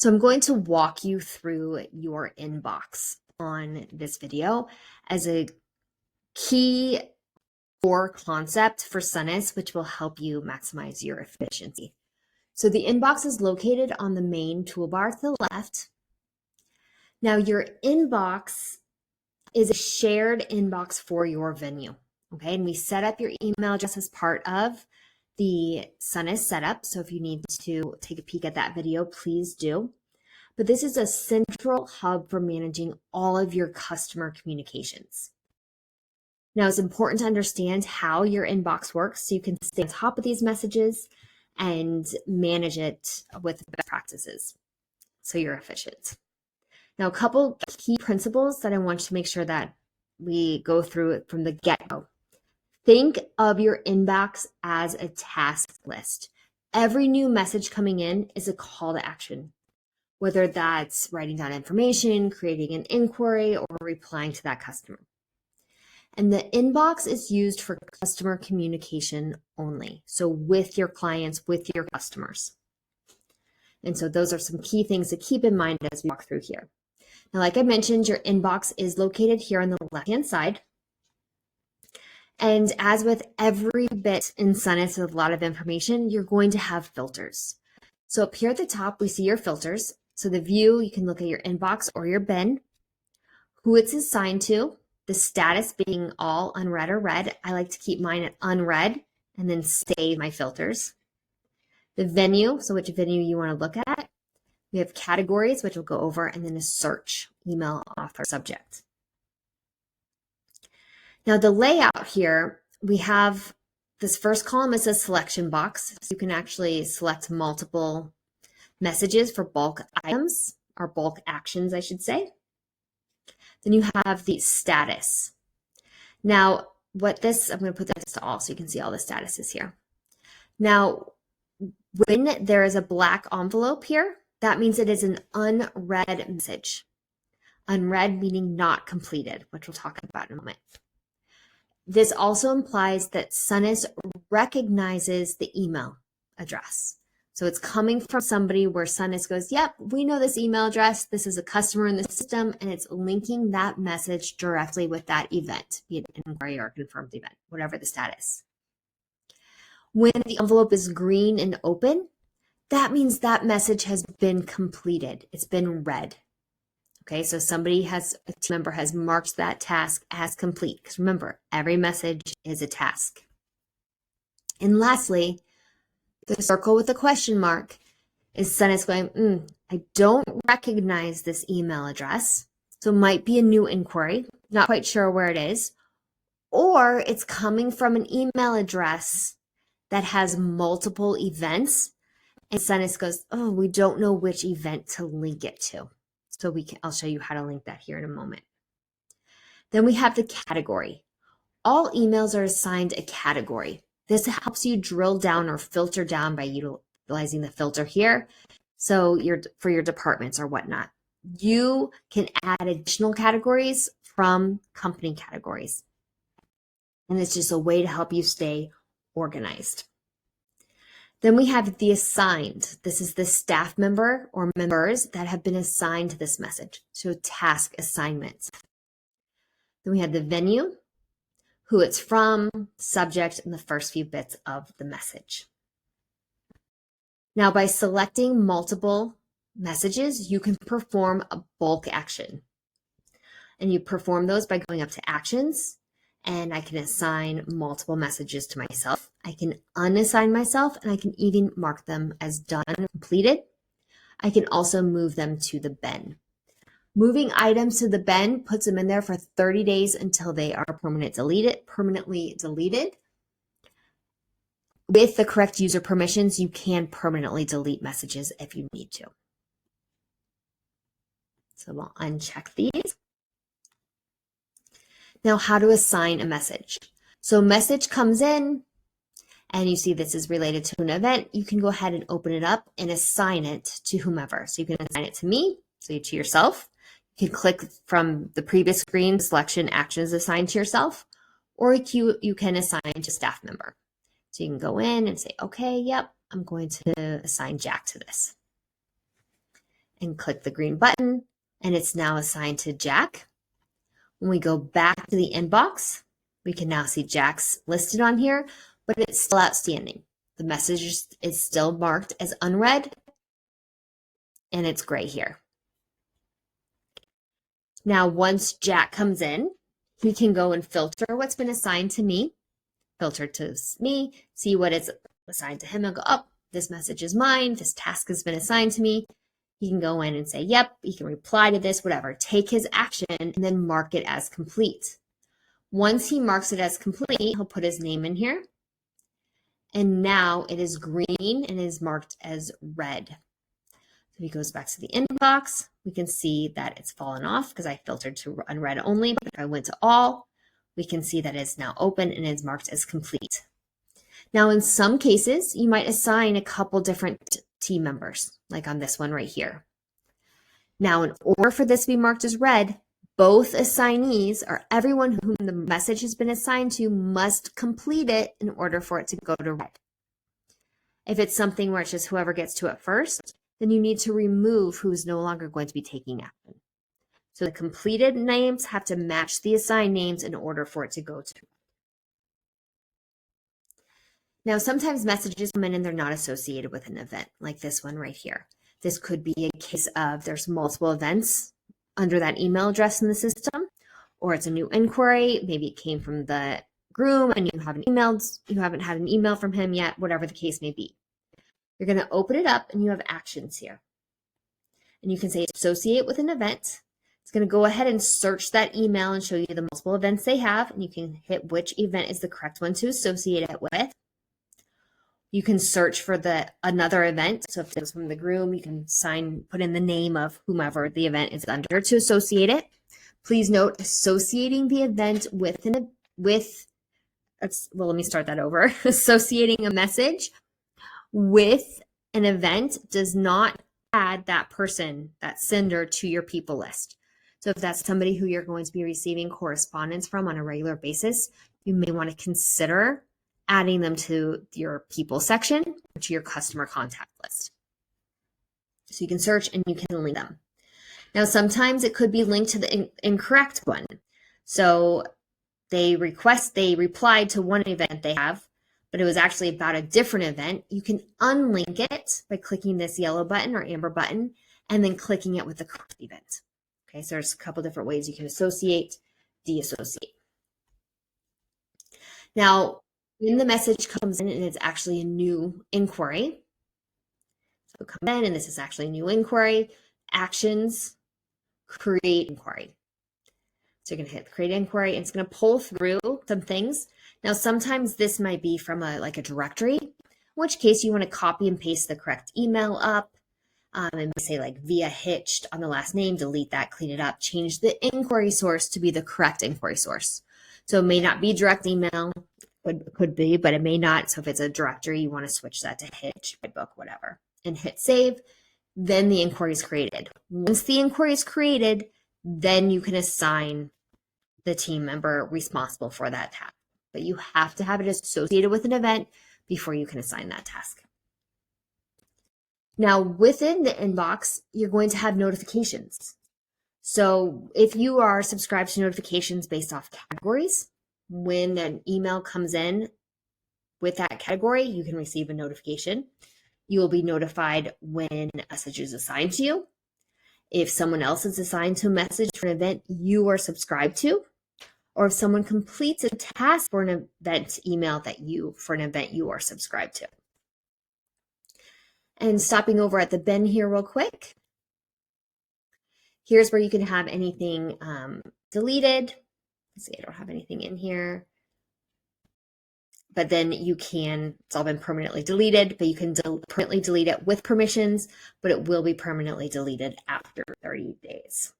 So I'm going to walk you through your inbox on this video as a key core concept for Sonas, which will help you maximize your efficiency. So the inbox is located on the main toolbar to the left. Now your inbox is a shared inbox for your venue, okay? And we set up your email address as part of the Sonas setup. So if you need to take a peek at that video, please do. But this is a central hub for managing all of your customer communications. Now, it's important to understand how your inbox works so you can stay on top of these messages and manage it with best practices so you're efficient. Now, a couple key principles that I want to make sure that we go through it from the get-go. Think of your inbox as a task list. Every new message coming in is a call to action, whether that's writing down information, creating an inquiry, or replying to that customer. And the inbox is used for customer communication only. So with your clients, with your customers. And so those are some key things to keep in mind as we walk through here. Now, like I mentioned, your inbox is located here on the left-hand side. And as with every bit in Sonas with a lot of information, you're going to have filters. So up here at the top, we see your filters. So the view, you can look at your inbox or your bin, who it's assigned to, the status being all unread or read. I like to keep mine at unread and then save my filters. The venue, so which venue you want to look at. We have categories, which we'll go over, and then a search, email, author, subject. Now the layout here, we have this first column is a selection box. So you can actually select multiple messages for bulk items, or bulk actions, I should say. Then you have the status. Now, I'm going to put this to all so you can see all the statuses here. Now, when there is a black envelope here, that means it is an unread message. Unread meaning not completed, which we'll talk about in a moment. This also implies that Sonas recognizes the email address. So it's coming from somebody where Sonas goes, yep, we know this email address. This is a customer in the system, and it's linking that message directly with that event, be it an inquiry or a confirmed event, whatever the status. When the envelope is green and open, that means that message has been completed. It's been read. Okay, so a team member has marked that task as complete. Because remember, every message is a task. And lastly, the circle with the question mark is Sonas going, I don't recognize this email address. So it might be a new inquiry, not quite sure where it is. Or it's coming from an email address that has multiple events. And Sonas goes, we don't know which event to link it to. So I'll show you how to link that here in a moment. Then we have the category. All emails are assigned a category. This helps you drill down or filter down by utilizing the filter here. So for your departments or whatnot, you can add additional categories from company categories. And it's just a way to help you stay organized. Then we have the assigned. This is the staff member or members that have been assigned to this message. So task assignments. Then we have the venue, who it's from, subject, and the first few bits of the message. Now, by selecting multiple messages, you can perform a bulk action. And you perform those by going up to actions, and I can assign multiple messages to myself. I can unassign myself, and I can even mark them as done or completed. I can also move them to the bin. Moving items to the bin puts them in there for 30 days until they are permanently deleted. With the correct user permissions, you can permanently delete messages if you need to. So we'll uncheck these. Now, how to assign a message. So a message comes in, and you see this is related to an event. You can go ahead and open it up and assign it to whomever. So you can assign it to me, so to yourself. You can click from the previous screen, selection actions assigned to yourself, or you can assign to staff member. So you can go in and say, okay, yep, I'm going to assign Jack to this. and click the green button, and it's now assigned to Jack. When we go back to the inbox, we can now see Jack's listed on here, but it's still outstanding. The message is still marked as unread, and it's gray here. Now, once Jack comes in, he can go and filter what's been assigned to me, filter to me, see what is assigned to him, and go, oh, this message is mine, this task has been assigned to me. He can go in and say, yep, he can reply to this, whatever, take his action, and then mark it as complete. Once he marks it as complete, he'll put his name in here. And now it is green and is marked as red. So if he goes back to the inbox, we can see that it's fallen off because I filtered to unread only. But if I went to all, we can see that it's now open and is marked as complete. Now, in some cases, you might assign a couple different team members, like on this one right here. Now, in order for this to be marked as red, both assignees, or everyone whom the message has been assigned to, must complete it in order for it to go to red. If it's something where it's just whoever gets to it first, then you need to remove who's no longer going to be taking action. So the completed names have to match the assigned names in order for it to go to red. Now, sometimes messages come in and they're not associated with an event, like this one right here. This could be a case of there's multiple events under that email address in the system, or it's a new inquiry. Maybe it came from the groom and you haven't had an email from him yet, whatever the case may be. You're going to open it up and you have actions here. And you can say associate with an event. It's going to go ahead and search that email and show you the multiple events they have, and you can hit which event is the correct one to associate it with. You can search for another event. So if it was from the groom, you can put in the name of whomever the event is under to associate it. Please note, associating the event let me start that over. Associating a message with an event does not add that person, that sender, to your people list. So if that's somebody who you're going to be receiving correspondence from on a regular basis, you may want to consider adding them to your people section or to your customer contact list. So you can search and you can link them. Now, sometimes it could be linked to the incorrect one. So they replied to one event they have, but it was actually about a different event. You can unlink it by clicking this yellow button or amber button and then clicking it with the correct event. Okay, so there's a couple different ways you can associate, deassociate. Now, when the message comes in and it's actually a new inquiry, so come in and this is actually a new inquiry, actions, create inquiry. So you're going to hit create inquiry and it's going to pull through some things. Now, sometimes this might be from a directory, in which case you want to copy and paste the correct email up and say like via hitched on the last name, delete that, clean it up, change the inquiry source to be the correct inquiry source. So it may not be direct email. Could be, but it may not. So if it's a directory, you want to switch that to Hitch, book, whatever, and hit save. Then the inquiry is created. Once the inquiry is created, then you can assign the team member responsible for that task. But you have to have it associated with an event before you can assign that task. Now, within the inbox, you're going to have notifications. So if you are subscribed to notifications based off categories, when an email comes in with that category, you can receive a notification. You will be notified when a message is assigned to you. If someone else is assigned to a message for an event you are subscribed to, or if someone completes a task for an event email for an event you are subscribed to. And stopping over at the bin here real quick. Here's where you can have anything deleted. Let's see, I don't have anything in here. But then it's all been permanently deleted, but you can permanently delete it with permissions, but it will be permanently deleted after 30 days.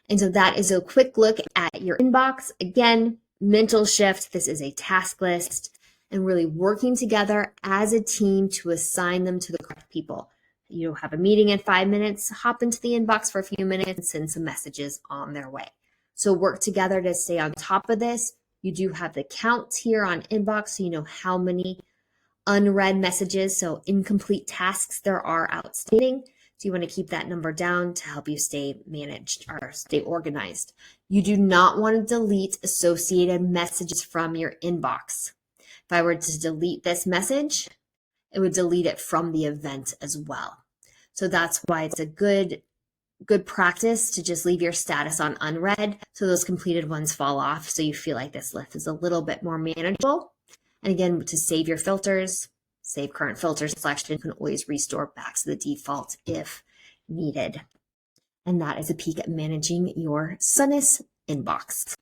And so that is a quick look at your inbox. Again, mental shift. This is a task list and really working together as a team to assign them to the correct people. You have a meeting in 5 minutes, hop into the inbox for a few minutes and send some messages on their way. So work together to stay on top of this. You do have the count here on inbox, so you know how many unread messages, so incomplete tasks there are outstanding. So you want to keep that number down to help you stay managed or stay organized. You do not want to delete associated messages from your inbox. If I were to delete this message, it would delete it from the event as well. So that's why it's a good practice to just leave your status on unread so those completed ones fall off, so you feel like this list is a little bit more manageable. And again, to save your filters, save current filter selection, you can always restore back to the default if needed. And that is a peek at managing your Sonas inbox.